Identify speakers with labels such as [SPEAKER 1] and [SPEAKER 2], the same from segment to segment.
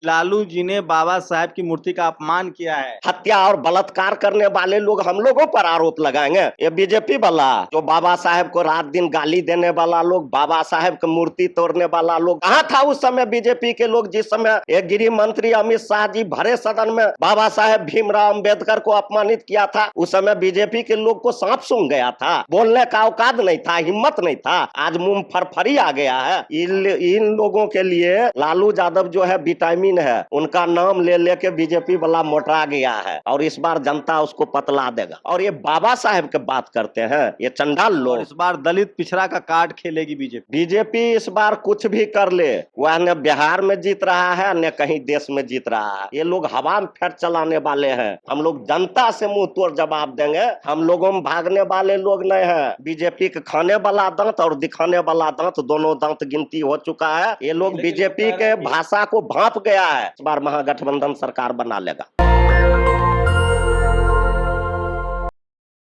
[SPEAKER 1] लालू जी ने बाबा साहेब की मूर्ति का अपमान किया है।
[SPEAKER 2] हत्या और बलात्कार करने वाले लोग हम लोगों पर आरोप लगाएंगे। ये बीजेपी वाला जो बाबा साहेब को रात दिन गाली देने वाला लोग, बाबा साहेब की मूर्ति तोड़ने वाला लोग कहाँ था उस समय बीजेपी के लोग? जिस समय एक गृह मंत्री अमित शाह जी भरे सदन में बाबा साहेब भीमराव अम्बेडकर को अपमानित किया था, उस समय बीजेपी के लोग को सांप सूंघ गया था, बोलने का औकात नहीं था, हिम्मत नहीं था। आज मुंह फरफरी आ गया है। इन लोगों के लिए लालू यादव जो है विटामिन है, उनका नाम ले लेके बीजेपी वाला मोटा गया है और इस बार जनता उसको पतला देगा। और ये बाबा साहेब के बात करते हैं ये चंडाल लोग।
[SPEAKER 1] इस बार दलित पिछड़ा का कार्ड खेलेगी बीजेपी।
[SPEAKER 2] बीजेपी इस बार कुछ भी कर ले, वह न बिहार में जीत रहा है न कहीं देश में जीत रहा है। ये लोग हवा में फेंक चलाने वाले हैं। हम लोग जनता से मुंह तोड़ जवाब देंगे। हम लोगों में भागने वाले लोग नहीं है। बीजेपी के खाने वाला दांत और दिखाने वाला दांत, दोनों दांत गिनती हो चुका है। ये लोग बीजेपी के भाषा को भांप गया है। इस बार महागठबंधन सरकार बना लेगा।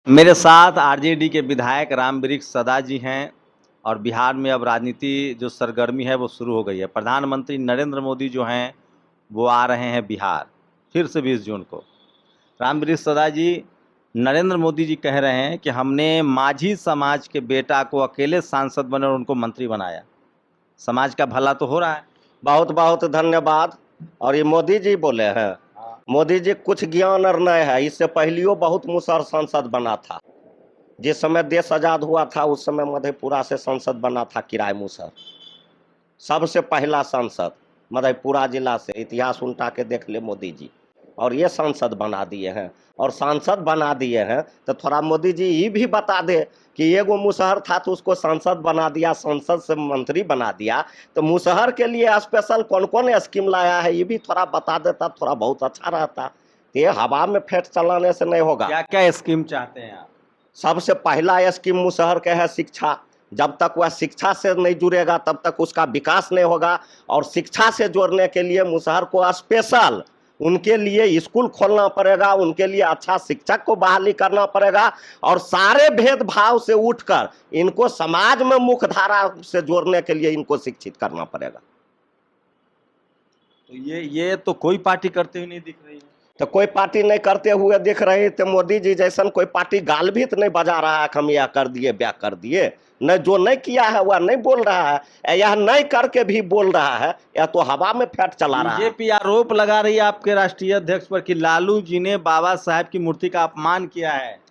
[SPEAKER 1] मेरे साथ आरजेडी के विधायक रामवृक्ष सदा जी हैं और बिहार में अब राजनीति जो सरगर्मी है वो शुरू हो गई है। प्रधानमंत्री नरेंद्र मोदी जो हैं वो आ रहे हैं बिहार फिर से 20 जून को। रामवृक्ष सदा जी, नरेंद्र मोदी जी कह रहे हैं कि हमने माझी समाज के बेटा को अकेले सांसद बने और उनको मंत्री बनाया। समाज का भला तो हो रहा है।
[SPEAKER 2] बहुत बहुत धन्यवाद। और ये मोदी जी बोले हैं, मोदी जी कुछ ज्ञान और नहीं है। इससे पहलियो बहुत मुसहर सांसद बना था। जिस समय देश आजाद हुआ था उस समय मधेपुरा से सांसद बना था किराए मुसहर, सबसे पहला सांसद मधेपुरा जिला से। इतिहास उल्टा के देख ले मोदी जी। और ये सांसद बना दिए हैं। और सांसद बना दिए हैं तो थोड़ा मोदी जी ये भी बता दे कि ये वो मुसहर था तो उसको सांसद बना दिया, सांसद से मंत्री बना दिया, तो मुसहर के लिए स्पेशल कौन कौन स्कीम लाया है ये भी थोड़ा बता देता, थोड़ा बहुत अच्छा रहता। ये हवा में फेंक चलाने से नहीं होगा।
[SPEAKER 1] क्या क्या स्कीम चाहते हैं आप?
[SPEAKER 2] सबसे पहला स्कीम मुसहर के है शिक्षा। जब तक वह शिक्षा से नहीं जुड़ेगा तब तक उसका विकास नहीं होगा। और शिक्षा से जोड़ने के लिए मुसहर को स्पेशल उनके लिए स्कूल खोलना पड़ेगा, उनके लिए अच्छा शिक्षक को बहाली करना पड़ेगा। और सारे भेदभाव से उठकर इनको समाज में मुख्य धारा से जोड़ने के लिए इनको शिक्षित करना पड़ेगा।
[SPEAKER 1] तो ये तो कोई पार्टी करते हुए नहीं दिख रही है।
[SPEAKER 2] तो कोई पार्टी नहीं करते हुए दिख रही तो मोदी जी जैसा कोई पार्टी गाल भी तो नहीं बजा रहा है हम यह कर दिए ब्याह कर दिए। न जो नहीं किया है वह नहीं बोल रहा है, यह नहीं करके भी बोल रहा है, यह तो हवा में फेंक चला रहा है।
[SPEAKER 1] बीजेपी आरोप लगा रही है आपके राष्ट्रीय अध्यक्ष पर कि लालू जी ने बाबा साहेब की मूर्ति का अपमान किया है।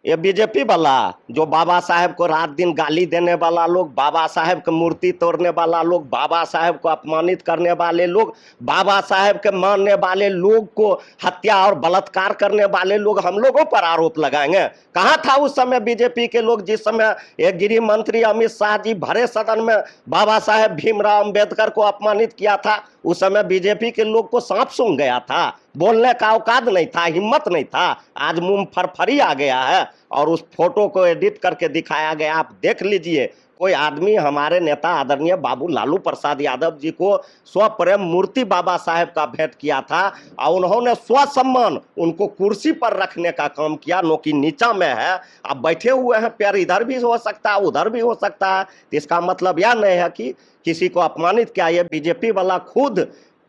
[SPEAKER 2] ये बीजेपी वाला जो बाबा साहेब को रात दिन गाली देने वाला लोग, बाबा साहेब की मूर्ति तोड़ने वाला लोग, बाबा साहेब को अपमानित करने वाले लोग, बाबा साहेब के मानने वाले लोग को हत्या और बलात्कार करने वाले लोग हम लोगों पर आरोप लगाएंगे। कहाँ था उस समय बीजेपी के लोग? जिस समय एक गृह मंत्री अमित शाह जी भरे सदन में बाबा साहेब भीमराव अम्बेडकर को अपमानित किया था, उस समय बीजेपी के लोग को सांप सूंघ गया था, बोलने का औकात नहीं था, हिम्मत नहीं था। आज मुंह फरफरी आ गया है और उस फोटो को एडिट करके दिखाया गया। आप देख लीजिए, कोई आदमी हमारे नेता आदरणीय बाबू लालू प्रसाद यादव जी को स्वप्रेम मूर्ति बाबा साहेब का भेंट किया था और उन्होंने स्वसम्मान उनको कुर्सी पर रखने का काम किया। नोकी नीचा में है, अब बैठे हुए हैं, पैर इधर भी हो सकता है उधर भी हो सकता है। तो इसका मतलब यह नहीं है कि किसी को अपमानित किया। ये बीजेपी वाला खुद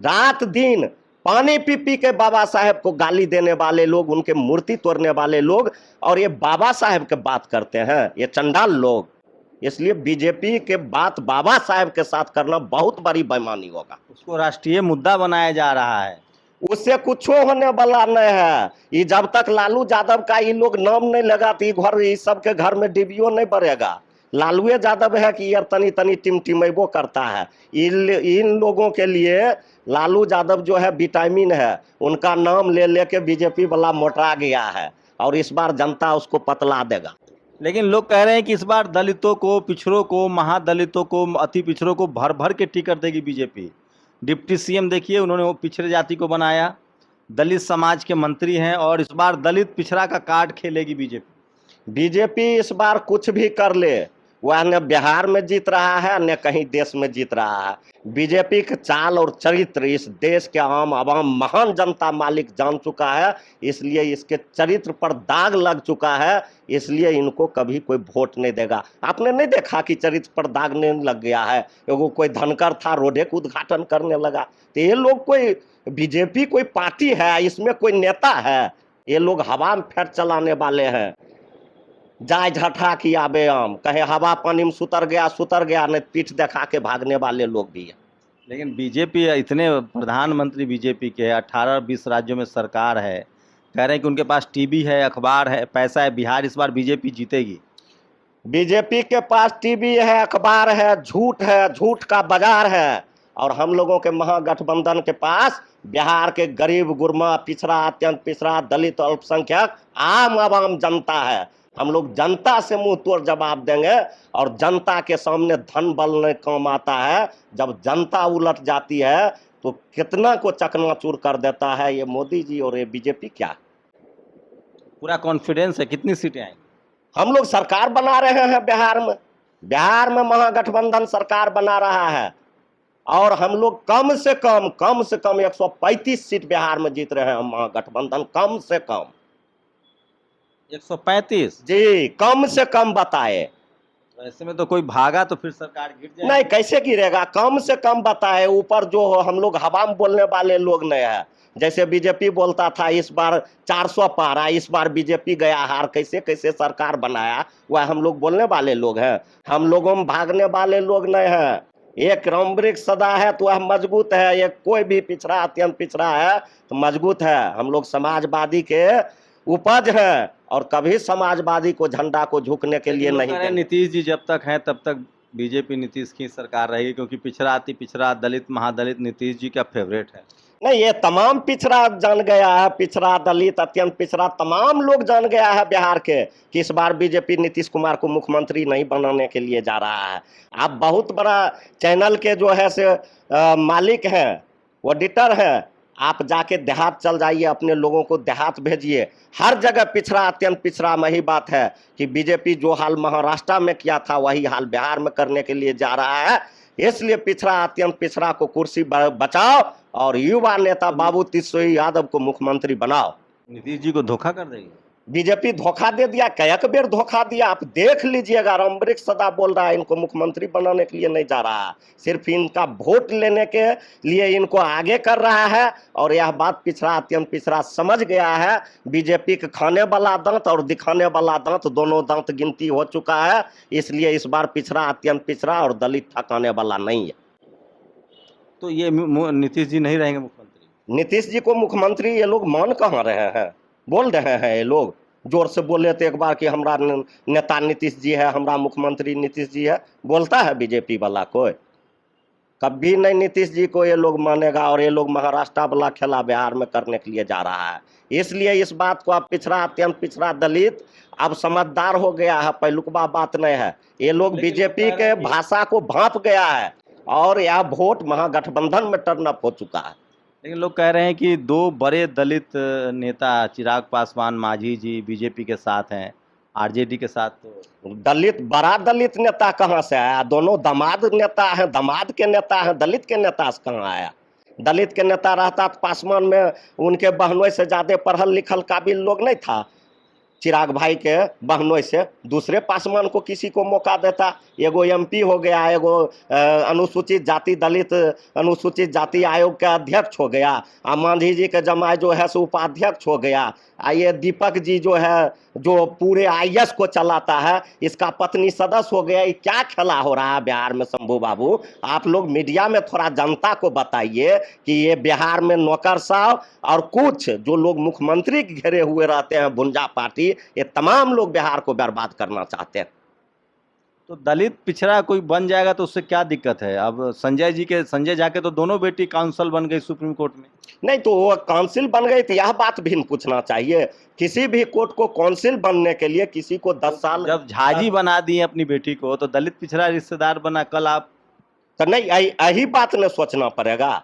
[SPEAKER 2] रात दिन पानी पी पी के बाबा साहेब को गाली देने वाले लोग, उनके मूर्ति तोड़ने वाले लोग, और ये बाबा साहेब के बात करते हैं ये चंडाल लोग। इसलिए बीजेपी के बात बाबा साहेब के साथ करना बहुत बड़ी बेईमानी होगा।
[SPEAKER 1] उसको राष्ट्रीय मुद्दा बनाया जा रहा है।
[SPEAKER 2] उससे कुछ होने वाला नहीं है। ये जब तक लालू यादव का ये लोग नाम नहीं लगाती घर, इस सबके घर में डिबियो नहीं बढ़ेगा। लालू यादव है कि यार तनी तनी टिमटिमेबो करता है। इन लोगों के लिए लालू यादव जो है विटामिन है, उनका नाम ले लेके बीजेपी वाला मोटा गया है और इस बार जनता उसको पतला देगा।
[SPEAKER 1] लेकिन लोग कह रहे हैं कि इस बार दलितों को, पिछड़ों को, महादलितों को, अति पिछड़ों को भर भर के टिकट देगी बीजेपी। डिप्टी सीएम देखिए, उन्होंने वो पिछड़े जाति को बनाया, दलित समाज के मंत्री हैं और इस बार दलित पिछड़ा का कार्ड खेलेगी बीजेपी।
[SPEAKER 2] बीजेपी इस बार कुछ भी कर ले, वह न बिहार में जीत रहा है न कहीं देश में जीत रहा है। बीजेपी के चाल और चरित्र इस देश के आम आवाम महान जनता मालिक जान चुका है, इसलिए इसके चरित्र पर दाग लग चुका है, इसलिए इनको कभी कोई वोट नहीं देगा। आपने नहीं देखा कि चरित्र पर दाग नहीं लग गया है? एगो कोई धनकर था, रोडे का उद्घाटन करने लगा। तो ये लोग कोई बीजेपी कोई पार्टी है, इसमें कोई नेता है? ये लोग हवा में फेर चलाने वाले हैं। जाय झठा की आबे आम, कहे हवा पानी में सुतर गया, नहीं पीठ दिखा के भागने वाले लोग भी हैं।
[SPEAKER 1] लेकिन बीजेपी इतने प्रधानमंत्री बीजेपी के 18-20 राज्यों में सरकार है, कह रहे हैं कि उनके पास टीवी है, अखबार है, पैसा है, बिहार इस बार बीजेपी जीतेगी।
[SPEAKER 2] बीजेपी के पास टीवी है, अखबार है, झूठ का बाजार है। और हम लोगों के महागठबंधन के पास बिहार के गरीब गुरबा पिछड़ा, अत्यंत पिछड़ा, दलित, अल्पसंख्यक, आम आवाम जनता है। हम लोग जनता से मुंह तोड़ जवाब देंगे। और जनता के सामने धन बल नहीं काम आता है। जब जनता उलट जाती है तो कितना को चकनाचूर कर देता है ये मोदी जी और ये बीजेपी। क्या
[SPEAKER 1] पूरा कॉन्फिडेंस है? कितनी सीटें आएंगी?
[SPEAKER 2] हम लोग सरकार बना रहे हैं बिहार में महागठबंधन सरकार बना रहा है। और हम लोग कम से कम 135 सीट बिहार में जीत रहे हैं महागठबंधन, कम से कम
[SPEAKER 1] 135
[SPEAKER 2] जी, कम से कम बताए।
[SPEAKER 1] ऐसे में तो कोई भागा तो फिर सरकार गिर जाएगी।
[SPEAKER 2] नहीं, कैसे गिरेगा? कम से कम बताए। ऊपर जो हो, हम लोग हवा में बोलने वाले लोग नहीं है। जैसे बीजेपी बोलता था इस बार 400 पारा, इस बार बीजेपी गया हार, कैसे कैसे सरकार बनाया, वह हम लोग बोलने वाले लोग हैं। हम लोगों में भागने वाले लोग नहीं है। एक रामवृक्ष सदा है तो वह मजबूत है, एक कोई भी पिछड़ा, अत्यंत पिछड़ा है तो मजबूत है। हम लोग समाजवादी के उपज है और कभी समाजवादी को झंडा को झुकने के लिए नहीं देंगे।
[SPEAKER 1] नीतीश जी जब तक हैं तब तक बीजेपी नीतीश की सरकार रहेगी, क्योंकि पिछड़ा अति पिछड़ा दलित महादलित नीतीश जी का फेवरेट है।
[SPEAKER 2] नहीं, ये तमाम पिछड़ा जान गया है, पिछड़ा दलित अत्यंत पिछड़ा तमाम लोग जान गया है बिहार के कि इस बार बीजेपी नीतीश कुमार को मुख्यमंत्री नहीं बनाने के लिए जा रहा है। आप बहुत बड़ा चैनल के जो है से मालिक हैं, ऑडिटर हैं, आप जाके देहात चल जाइए, अपने लोगों को देहात भेजिए। हर जगह पिछड़ा अत्यंत पिछड़ा में ही बात है कि बीजेपी जो हाल महाराष्ट्र में किया था वही हाल बिहार में करने के लिए जा रहा है। इसलिए पिछड़ा अत्यंत पिछड़ा को कुर्सी बचाओ और युवा नेता बाबू तेजस्वी यादव को मुख्यमंत्री बनाओ।
[SPEAKER 1] नीतीश जी को धोखा कर देगी
[SPEAKER 2] बीजेपी, धोखा दे दिया, कई बेर धोखा दिया। आप देख लीजिएगा, रामवृक्ष सदा बोल रहा है इनको मुख्यमंत्री बनाने के लिए नहीं जा रहा है, सिर्फ इनका वोट लेने के लिए इनको आगे कर रहा है। और यह बात पिछड़ा अत्यंत पिछड़ा समझ गया है। बीजेपी के खाने वाला दांत और दिखाने वाला दांत, दोनों दांत गिनती हो चुका है। इसलिए इस बार पिछड़ा अत्यंत पिछड़ा और दलित ठकाने वाला नहीं है।
[SPEAKER 1] तो ये नीतीश जी नहीं रहेंगे मुख्यमंत्री?
[SPEAKER 2] नीतीश जी को मुख्यमंत्री ये लोग मान कहाँ रहे हैं? बोल रहे हैं ये लोग, जोर से बोले थे एक बार कि हमारा नेता नीतीश जी है, हमारा मुख्यमंत्री नीतीश जी है। बोलता है बीजेपी वाला कोई? कभी नहीं नीतीश जी को ये लोग मानेगा। और ये लोग महाराष्ट्र वाला खेला बिहार में करने के लिए जा रहा है। इसलिए इस बात को अब पिछड़ा अत्यंत पिछड़ा दलित अब समझदार हो गया है, पहलुकबा बात नहीं है। ये लोग बीजेपी के भाषा को भांप गया है और यह वोट महागठबंधन में टर्न अप हो चुका है।
[SPEAKER 1] लेकिन लोग कह रहे हैं कि दो बड़े दलित नेता चिराग पासवान मांझी जी बीजेपी के साथ हैं, आरजेडी के साथ। तो
[SPEAKER 2] दलित, बड़ा दलित नेता कहाँ से आया? दोनों दामाद नेता हैं, दामाद के नेता हैं, दलित के नेता से कहाँ आया? दलित के नेता रहता तो पासवान में उनके बहनों से ज्यादा पढ़ल लिखल काबिल लोग नहीं था। चिराग भाई के बहनों से दूसरे पासवान को किसी को मौका देता। एगो एमपी हो गया, एगो अनुसूचित जाति दलित अनुसूचित जाति आयोग के अध्यक्ष हो गया। मांझी जी के जमाई जो है सो उपाध्यक्ष हो गया। ये दीपक जी जो है जो पूरे आईएएस को चलाता है, इसका पत्नी सदस्य हो गया। ये क्या खेला हो रहा है बिहार में? शंभू बाबू, आप लोग मीडिया में थोड़ा जनता को बताइए कि ये बिहार में नौकरशाह और कुछ जो लोग मुख्यमंत्री घेरे हुए रहते हैं, भुंजा पार्टी, ये तमाम लोग बिहार को बर्बाद करना चाहते हैं।
[SPEAKER 1] तो दलित पिछड़ा कोई बन जाएगा तो उससे क्या दिक्कत है? अब संजय झा के तो दोनों बेटी काउंसिल बन गई सुप्रीम कोर्ट में।
[SPEAKER 2] नहीं तो वो काउंसिल बन गई तो यह बात भी पूछना चाहिए। किसी भी कोर्ट को काउंसिल बनने के लिए किसी को 10 साल,
[SPEAKER 1] जब झाजी बना दिए अपनी बेटी को तो दलित पिछड़ा रिश्तेदार बना। कल आप
[SPEAKER 2] तो नहीं, यही बात ने सोचना पड़ेगा।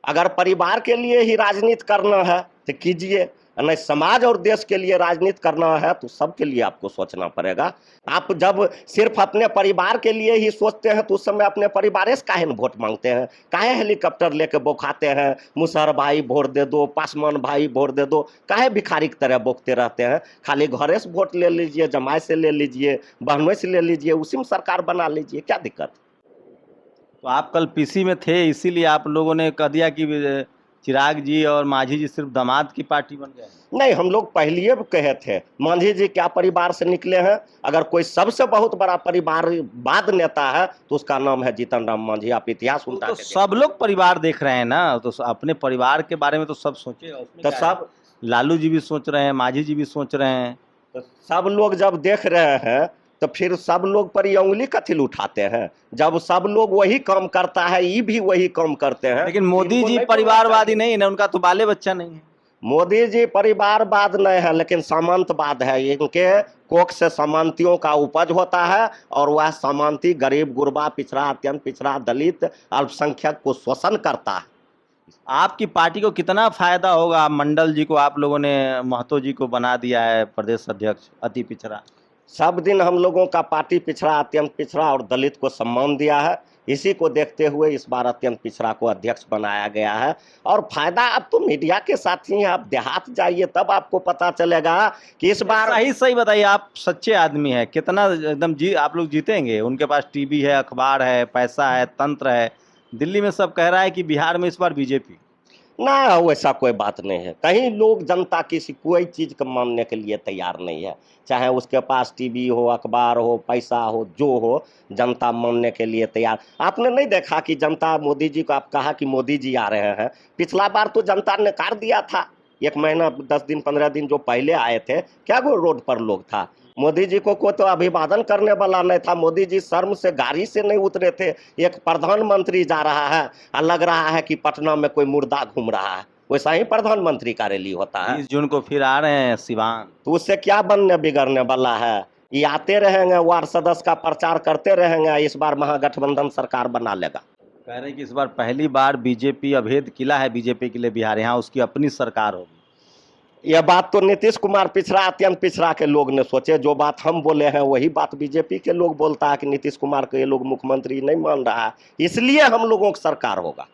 [SPEAKER 2] अगर परिवार के लिए ही राजनीति करना है तो कीजिए, नहीं, समाज और देश के लिए राजनीति करना है तो सबके लिए आपको सोचना पड़ेगा। आप जब सिर्फ अपने परिवार के लिए ही सोचते हैं तो उस समय अपने परिवार से काहे न वोट मांगते हैं, काहे हेलीकॉप्टर लेके बोखाते हैं, मुसहर भाई वोट दे दो, पासवान भाई वोट दे दो, काहे भिखारी की तरह बोकते रहते हैं। खाली घरे से वोट ले लीजिए, जमाई से ले लीजिए, बहनों से ले लीजिए, उसी में सरकार बना लीजिए, क्या दिक्कत।
[SPEAKER 1] तो आप कल पीसी में थे, इसीलिए आप लोगों ने कह दिया कि चिराग जी और मांझी जी सिर्फ दामाद की पार्टी बन गए।
[SPEAKER 2] नहीं, हम लोग पहले भी कहे थे, मांझी जी क्या परिवार से निकले हैं। अगर कोई सबसे बहुत बड़ा परिवारवाद नेता है तो उसका नाम है जीतन राम मांझी। आप इतिहास उल्टा
[SPEAKER 1] तो सब लोग परिवार देख रहे हैं ना, तो अपने परिवार के बारे में तो सब सोचे।
[SPEAKER 2] तो सब
[SPEAKER 1] लालू जी भी सोच रहे हैं, मांझी जी भी सोच रहे हैं।
[SPEAKER 2] तो सब लोग जब देख रहे हैं तो फिर सब लोग पर ये उंगली कथिल उठाते हैं। जब सब लोग वही काम करता है, ये भी वही काम करते हैं।
[SPEAKER 1] लेकिन मोदी जी परिवारवादी नहीं है, उनका तो बाले बच्चा नहीं है।
[SPEAKER 2] मोदी जी परिवारवाद नहीं है, लेकिन सामंतवाद है। इनके कोख से सामंतियों का उपज होता है और वह सामंती गरीब, गुरबा, पिछड़ा, अत्यंत पिछड़ा, दलित, अल्पसंख्यक को शोषण करता है।
[SPEAKER 1] आपकी पार्टी को कितना फायदा होगा? मंडल जी को आप लोगों ने, महतो जी को बना दिया है प्रदेश अध्यक्ष, अति पिछड़ा।
[SPEAKER 2] सब दिन हम लोगों का पार्टी पिछड़ा, अत्यंत पिछड़ा और दलित को सम्मान दिया है। इसी को देखते हुए इस बार अत्यंत पिछड़ा को अध्यक्ष बनाया गया है। और फायदा अब तो मीडिया के साथ ही, आप देहात जाइए तब आपको पता चलेगा कि इस बार।
[SPEAKER 1] सही बताइए, आप सच्चे आदमी हैं, कितना एकदम आप लोग जीतेंगे? उनके पास टीवी है, अखबार है, पैसा है, तंत्र है। दिल्ली में सब कह रहा है कि बिहार में इस बार बीजेपी।
[SPEAKER 2] ना, वैसा कोई बात नहीं है। कहीं लोग, जनता किसी कोई चीज़ को मानने के लिए तैयार नहीं है। चाहे उसके पास टीवी हो, अखबार हो, पैसा हो, जो हो, जनता मानने के लिए तैयार। आपने नहीं देखा कि जनता मोदी जी को, आप कहा कि मोदी जी आ रहे हैं, पिछला बार तो जनता ने नकार दिया था। 1 महीना 10 दिन 15 दिन जो पहले आए थे, क्या वो रोड पर लोग था। मोदी जी को तो अभिवादन करने वाला नहीं था। मोदी जी शर्म से गाड़ी से नहीं उतरे थे। एक प्रधानमंत्री जा रहा है और लग रहा है कि पटना में कोई मुर्दा घूम रहा है। वैसा ही प्रधानमंत्री का रैली होता है।
[SPEAKER 1] 20 जून को फिर आ रहे हैं सिवान,
[SPEAKER 2] तो उससे क्या बनने बिगड़ने वाला है। ये आते रहेंगे, वार्ड सदस्य का प्रचार करते रहेंगे। इस बार महागठबंधन सरकार बना लेगा।
[SPEAKER 1] कह रहे हैं कि इस बार पहली बार बीजेपी, अभेद किला है बीजेपी के लिए बिहार, यहाँ उसकी अपनी सरकार होगी।
[SPEAKER 2] यह बात तो नीतीश कुमार पिछड़ा, अत्यंत पिछड़ा के लोग ने सोचे। जो बात हम बोले हैं वही बात बीजेपी के लोग बोलता है कि नीतीश कुमार को ये लोग मुख्यमंत्री नहीं मान रहा है, इसलिए हम लोगों की सरकार होगा।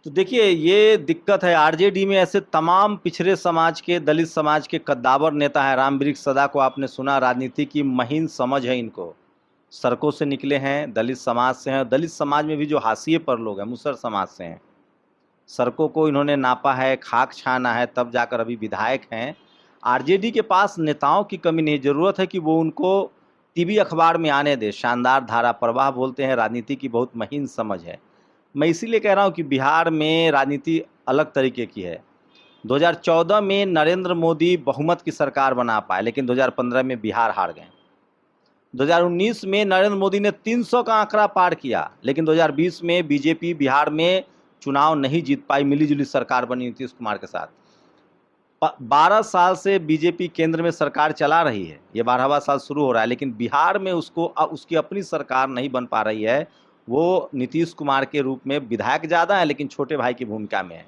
[SPEAKER 1] तो देखिए, ये दिक्कत है। आरजेडी में ऐसे तमाम पिछड़े समाज के, दलित समाज के कद्दावर नेता हैं। रामवृक्ष सदा को आपने सुना, राजनीति की महीन समझ है इनको। सड़कों से निकले हैं, दलित समाज से हैं। दलित समाज में भी जो हाशिए पर लोग हैं, मुसहर समाज से हैं। सड़कों को इन्होंने नापा है, खाक छाना है, तब जाकर अभी विधायक हैं। आरजेडी के पास नेताओं की कमी नहीं, ज़रूरत है कि वो उनको टीवी अखबार में आने दे। शानदार धारा प्रवाह बोलते हैं, राजनीति की बहुत महीन समझ है। मैं इसीलिए कह रहा हूँ कि बिहार में राजनीति अलग तरीके की है। 2014 में नरेंद्र मोदी बहुमत की सरकार बना पाए, लेकिन 2015 में बिहार हार गए। 2019 में नरेंद्र मोदी ने 300 का आंकड़ा पार किया, लेकिन 2020 में बीजेपी बिहार में चुनाव नहीं जीत पाई। मिलीजुली सरकार बनी नीतीश कुमार के साथ। 12 साल से बीजेपी केंद्र में सरकार चला रही है, ये 12वां साल शुरू हो रहा है, लेकिन बिहार में उसकी अपनी सरकार नहीं बन पा रही है। वो नीतीश कुमार के रूप में विधायक ज़्यादा है, लेकिन छोटे भाई की भूमिका में है।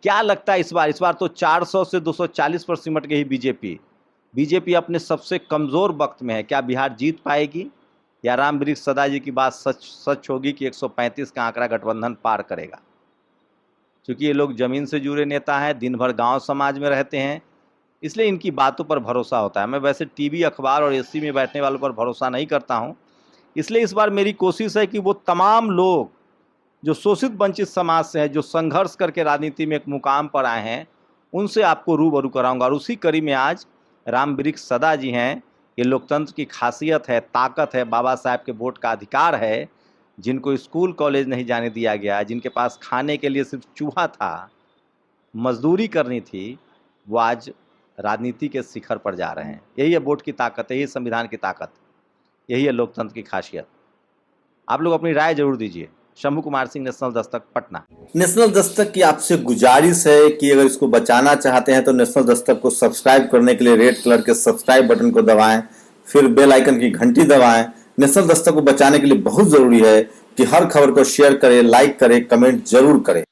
[SPEAKER 1] क्या लगता है इस बार तो 400 से 240 पर सिमट गई बीजेपी अपने सबसे कमज़ोर वक्त में है। क्या बिहार जीत पाएगी, या रामवृक्ष सदा जी की बात सच होगी कि 135 का आंकड़ा गठबंधन पार करेगा? क्योंकि ये लोग ज़मीन से जुड़े नेता हैं, दिन भर गांव समाज में रहते हैं, इसलिए इनकी बातों पर भरोसा होता है। मैं वैसे टीवी, अखबार और एसी में बैठने वालों पर भरोसा नहीं करता हूं। इसलिए इस बार मेरी कोशिश है कि वो तमाम लोग जो शोषित वंचित समाज से हैं, जो संघर्ष करके राजनीति में एक मुकाम पर आए हैं, उनसे आपको रूबरू कराऊंगा। और उसी कड़ी में आज रामवृक्ष सदा जी हैं। ये लोकतंत्र की खासियत है, ताकत है, बाबा साहब के वोट का अधिकार है। जिनको स्कूल कॉलेज नहीं जाने दिया गया, जिनके पास खाने के लिए सिर्फ चूहा था, मजदूरी करनी थी, वो आज राजनीति के शिखर पर जा रहे हैं। यही है वोट की ताकत, यही संविधान की ताकत, यही है लोकतंत्र की खासियत। आप लोग अपनी राय जरूर दीजिए। शंभू कुमार सिंह, नेशनल दस्तक, पटना।
[SPEAKER 3] नेशनल दस्तक की आपसे गुजारिश है कि अगर इसको बचाना चाहते हैं तो नेशनल दस्तक को सब्सक्राइब करने के लिए रेड कलर के सब्सक्राइब बटन को दबाएं, फिर बेल आइकन की घंटी दबाएं। नेशनल दस्तक को बचाने के लिए बहुत जरूरी है कि हर खबर को शेयर करें, लाइक करें, कमेंट जरूर करें।